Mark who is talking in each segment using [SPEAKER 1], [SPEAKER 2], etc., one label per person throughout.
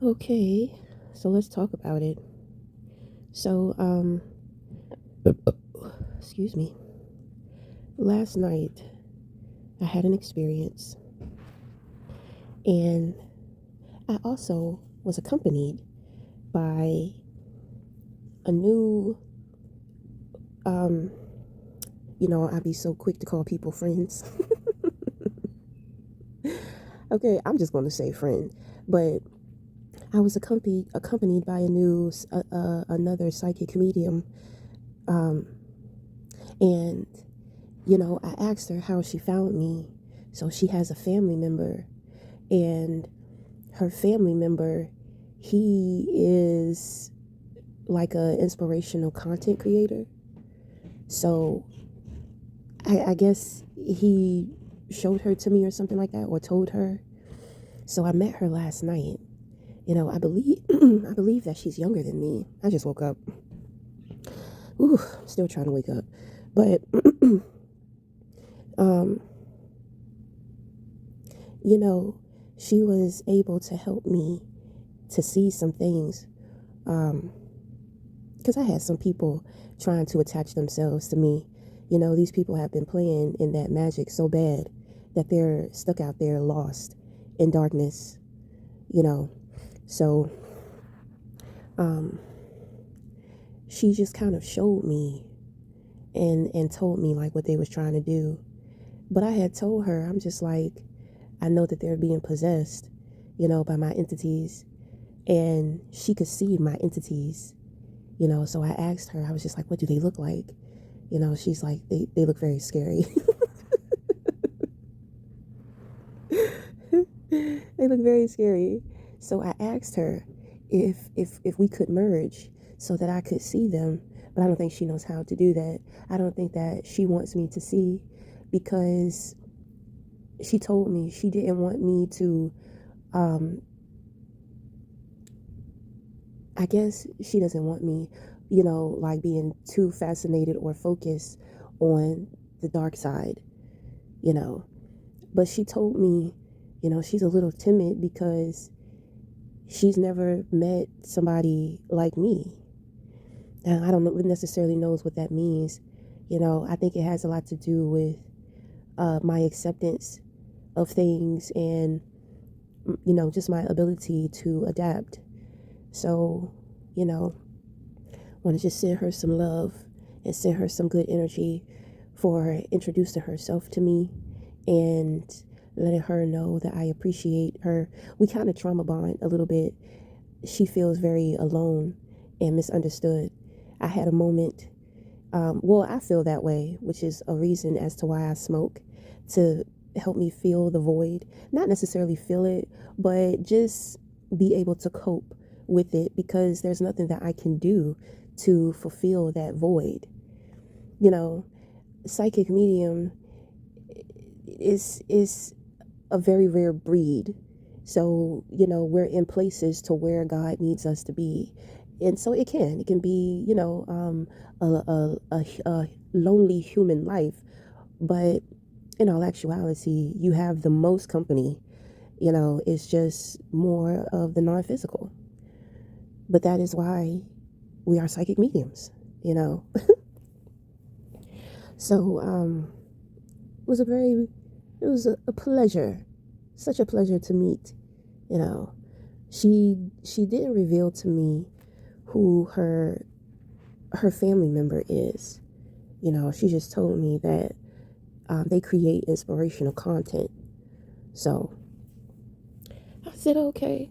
[SPEAKER 1] Okay, so let's talk about it. So, excuse me. Last night, I had an experience, and I also was accompanied by a new, um, I'd be so quick to call people friends. Okay, I'm just going to say friend, but I was accompanied by another psychic medium, um, and I asked her how she found me. So she has a family member, and her family member, he is like a inspirational content creator. So I guess he showed her to me or something like that, or told her. So I met her last night. I believe I believe that she's younger than me. I just woke up. Ooh, I'm still trying to wake up. But um, you know, she was able to help me to see some things. Because I had some people trying to attach themselves to me. These people have been playing in that magic so bad that they're stuck out there lost in darkness, you know. So um, she just kind of showed me and told me like what they was trying to do. But I had told her, I'm just like, I know that they're being possessed, by my entities. And she could see my entities, so I asked her, I was just like, what do they look like? She's like, they look very scary. They look very scary. So I asked her if we could merge so that I could see them, but I don't think she knows how to do that. I don't think that she wants me to see, because she told me she didn't want me to, um I guess she doesn't want me, like being too fascinated or focused on the dark side, you know. But she told me, she's a little timid because she's never met somebody like me. And I don't know, necessarily knows what that means. I think it has a lot to do with my acceptance of things and, just my ability to adapt. So, you know, want to just send her some love and send her some good energy for introducing herself to me and letting her know that I appreciate her. We kind of trauma bond a little bit. She feels very alone and misunderstood. I had a moment, well, I feel that way, which is a reason as to why I smoke, to help me feel the void. Not necessarily feel it, but just be able to cope with it, because there's nothing that I can do to fulfill that void. You know, Psychic medium is a very rare breed. So, we're in places to where God needs us to be. And so it can be, a lonely human life. But in all actuality, you have the most company, it's just more of the non physical. But that is why we are psychic mediums, you know. So, it was a pleasure, such a pleasure to meet, you know. She didn't reveal to me who her family member is. She just told me that they create inspirational content. So I said, okay.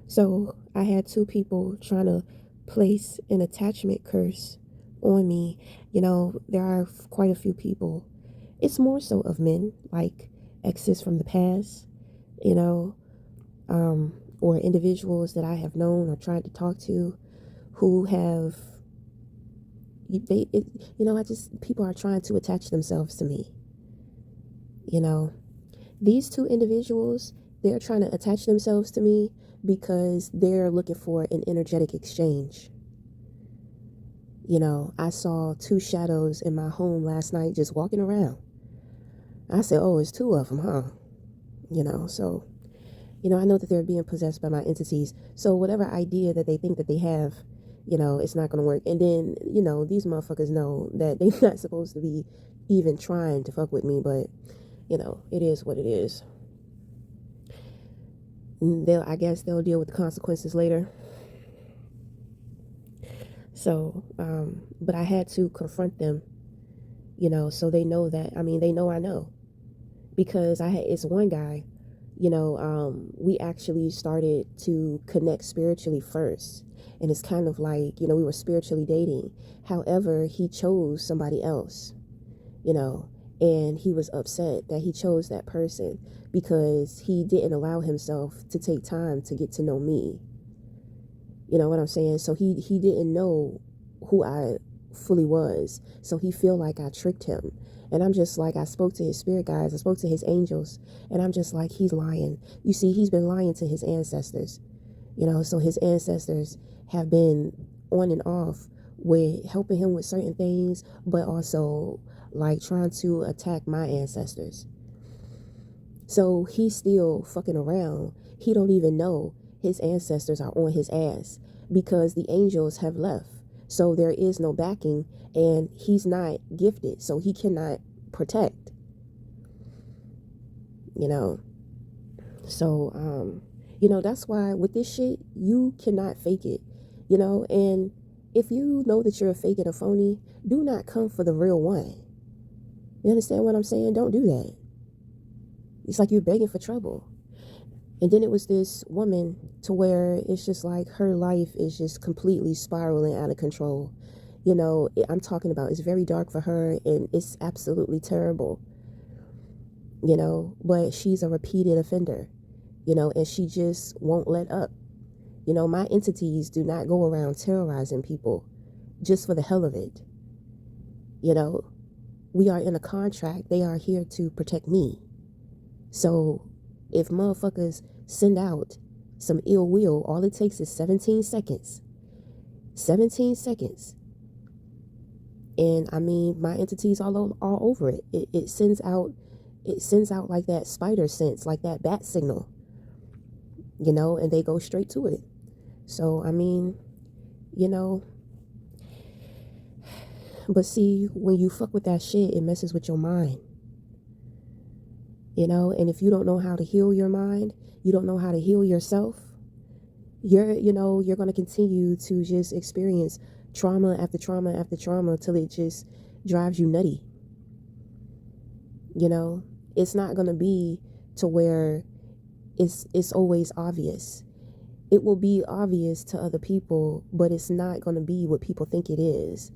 [SPEAKER 1] So I had two people trying to place an attachment curse on me. There are quite a few people. It's more so of men, like exes from the past, you know, or individuals that I have known or tried to talk to who have they it, I just people are trying to attach themselves to me. You know, these two individuals, they're trying to attach themselves to me because they're looking for an energetic exchange. I saw two shadows in my home last night just walking around. I said, oh, it's two of them, huh? So I know that they're being possessed by my entities. So whatever idea that they think that they have, it's not going to work. And then, these motherfuckers know that they're not supposed to be even trying to fuck with me, but, it is what it is. I guess they'll deal with the consequences later. So, but I had to confront them, so they know that, they know I know. Because it's one guy, we actually started to connect spiritually first. And it's kind of like, we were spiritually dating. However, he chose somebody else, and he was upset that he chose that person because he didn't allow himself to take time to get to know me. You know what I'm saying? So he didn't know who I fully was. So he feel like I tricked him. And I'm just like, I spoke to his spirit guides, I spoke to his angels, and I'm just like, he's lying. You see, he's been lying to his ancestors. So his ancestors have been on and off with helping him with certain things, but also like trying to attack my ancestors. So he's still fucking around. He don't even know his ancestors are on his ass because the angels have left. So there is no backing, and he's not gifted, so he cannot protect. So that's why with this shit, you cannot fake it. And if you know that you're a fake and a phony, do not come for the real one. You understand what I'm saying? Don't do that. It's like you're begging for trouble. And then it was this woman to where it's just like her life is just completely spiraling out of control. I'm talking about it's very dark for her, and it's absolutely terrible. But she's a repeated offender, and she just won't let up. My entities do not go around terrorizing people just for the hell of it. We are in a contract. They are here to protect me. So if motherfuckers send out some ill will, all it takes is 17 seconds. 17 seconds. And my entities all over it. It sends out like that spider sense, like that bat signal. And they go straight to it. So but see, when you fuck with that shit, it messes with your mind. And if you don't know how to heal your mind, you don't know how to heal yourself, you're going to continue to just experience trauma after trauma after trauma till it just drives you nutty. It's not going to be to where it's always obvious. It will be obvious to other people, but it's not going to be what people think it is.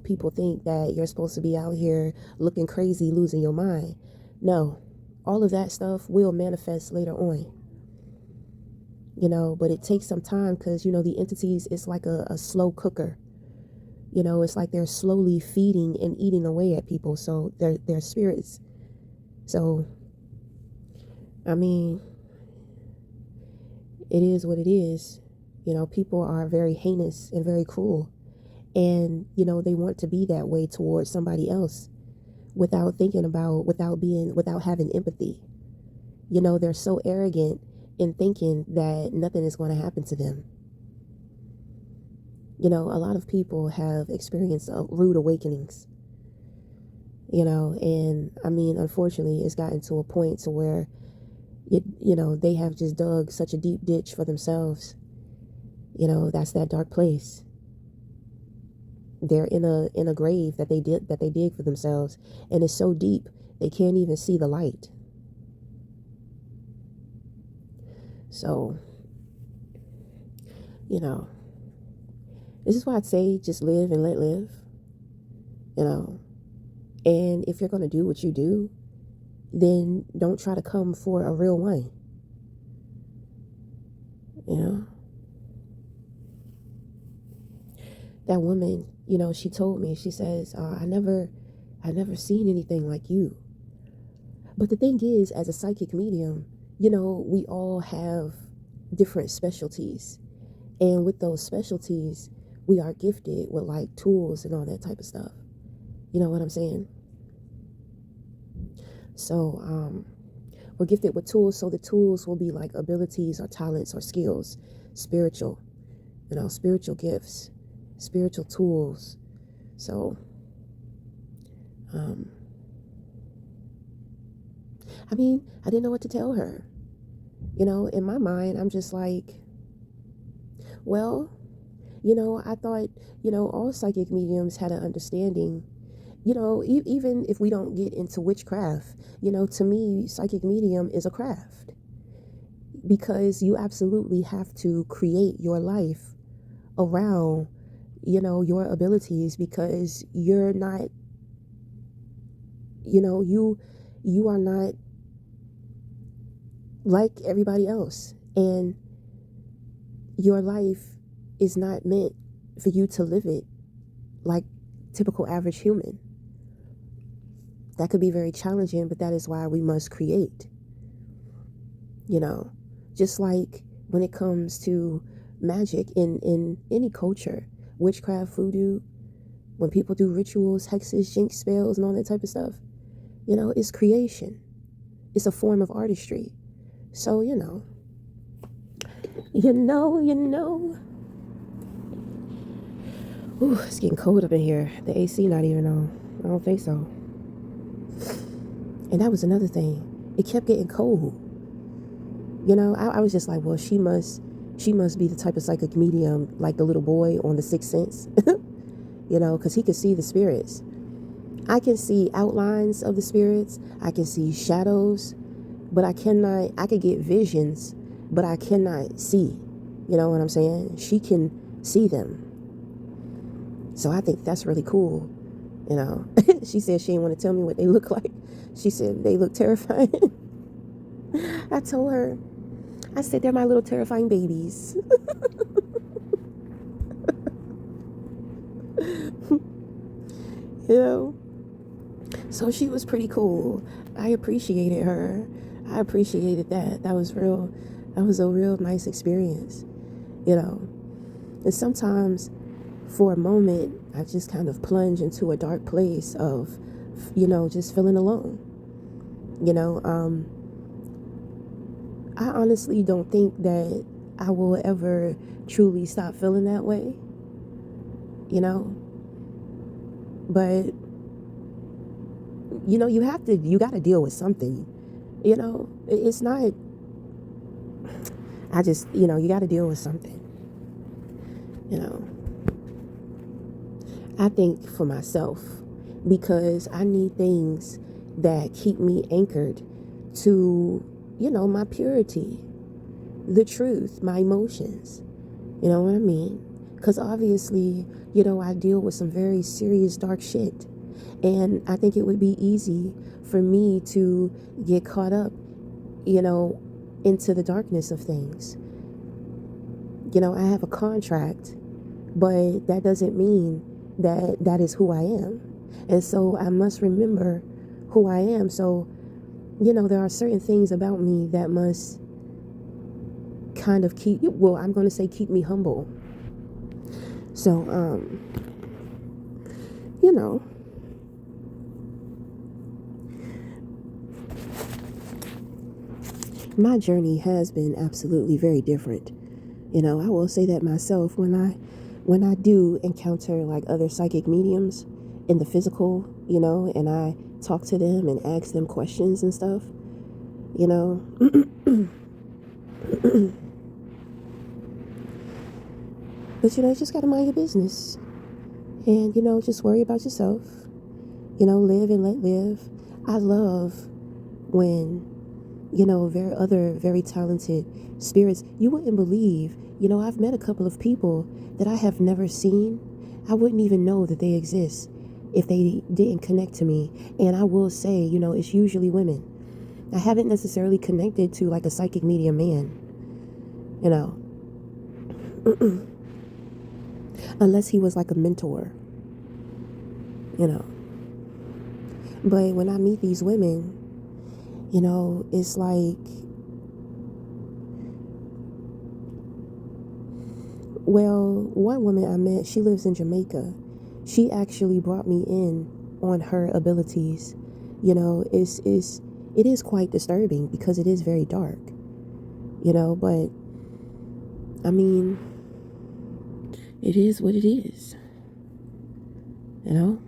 [SPEAKER 1] People think that you're supposed to be out here looking crazy, losing your mind. No. All of that stuff will manifest later on, but it takes some time because, the entities, it's like a slow cooker. It's like they're slowly feeding and eating away at people. So they're spirits. So, it is what it is. People are very heinous and very cruel. And, they want to be that way towards somebody else. Without having empathy. They're so arrogant in thinking that nothing is going to happen to them. A lot of people have experienced rude awakenings. And unfortunately, it's gotten to a point to where, they have just dug such a deep ditch for themselves. That's that dark place. They're in a grave that they dig for themselves, and it's so deep they can't even see the light. So, this is why I'd say just live and let live. And if you're gonna do what you do, then don't try to come for a real one. That woman, she told me, she says, I never seen anything like you. But the thing is, as a psychic medium, we all have different specialties. And with those specialties, we are gifted with like tools and all that type of stuff. You know what I'm saying? So, We're gifted with tools, so the tools will be like abilities or talents or skills, spiritual, spiritual gifts, spiritual tools. So, I didn't know what to tell her. In my mind, I'm just like, well, I thought, all psychic mediums had an understanding. Even if we don't get into witchcraft, to me, psychic medium is a craft, because you absolutely have to create your life around, your abilities, because you're not, you are not like everybody else, and your life is not meant for you to live it like typical average human. That could be very challenging, but that is why we must create. Just like when it comes to magic in any culture, witchcraft, voodoo, when people do rituals, hexes, jinx spells, and all that type of stuff, it's creation. It's a form of artistry. So, Ooh, it's getting cold up in here. The AC not even on. I don't think so. And that was another thing. It kept getting cold. I was just like, well, she must be the type of psychic medium like the little boy on The Sixth Sense, because he could see the spirits. I can see outlines of the spirits. I can see shadows, but I could get visions, but I cannot see. You know what I'm saying? She can see them. So I think that's really cool. She said she didn't want to tell me what they look like. She said they look terrifying. I told her, I said, they're my little terrifying babies. So she was pretty cool. I appreciated her. I appreciated that. That was a real nice experience. And sometimes for a moment, I just kind of plunge into a dark place of, just feeling alone. I honestly don't think that I will ever truly stop feeling that way, but, you got to deal with something, it's not, you got to deal with something, I think for myself, because I need things that keep me anchored to, my purity, the truth, my emotions. You know what I mean? Because obviously, I deal with some very serious dark shit. And I think it would be easy for me to get caught up, into the darkness of things. I have a contract, but that doesn't mean that that is who I am. And so I must remember who I am. So, there are certain things about me that must kind of keep me humble. So, my journey has been absolutely very different. I will say that myself, when I do encounter like other psychic mediums in the physical, and I talk to them and ask them questions and stuff, but you just gotta mind your business, and just worry about yourself, live and let live. I love when very talented spirits, you wouldn't believe, I've met a couple of people that I have never seen. I wouldn't even know that they exist if they didn't connect to me. And I will say, it's usually women. I haven't necessarily connected to like a psychic medium man, unless he was like a mentor, but when I meet these women, it's like, well, one woman I met, she lives in Jamaica. She actually brought me in on her abilities. it is quite disturbing because it is very dark, but I mean, it is what it is, you know?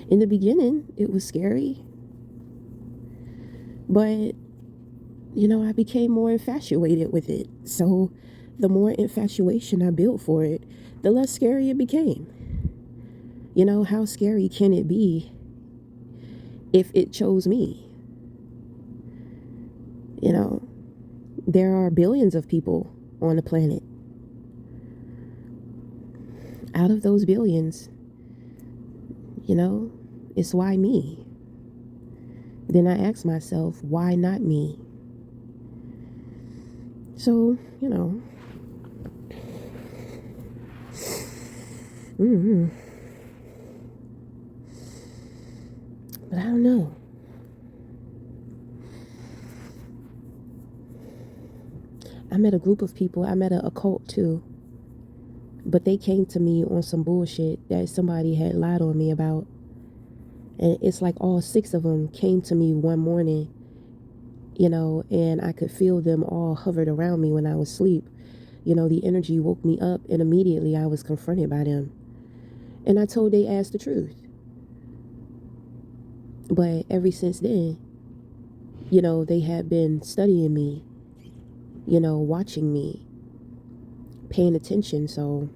[SPEAKER 1] In the beginning, it was scary, but, I became more infatuated with it. So the more infatuation I built for it, the less scary it became. How scary can it be if it chose me? There are billions of people on the planet. Out of those billions, it's why me? Then I ask myself, why not me? So, but I don't know. I met a group of people. I met a cult too. But they came to me on some bullshit that somebody had lied on me about. And it's like all 6 of them came to me one morning, and I could feel them all hovered around me when I was asleep. The energy woke me up, and immediately I was confronted by them. And I told they ass the truth. But ever since then, they had been studying me, watching me, paying attention. So,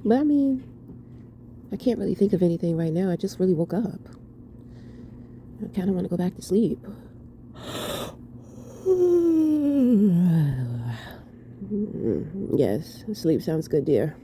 [SPEAKER 1] but I mean, I can't really think of anything right now. I just really woke up. I kind of want to go back to sleep. Yes, sleep sounds good, dear.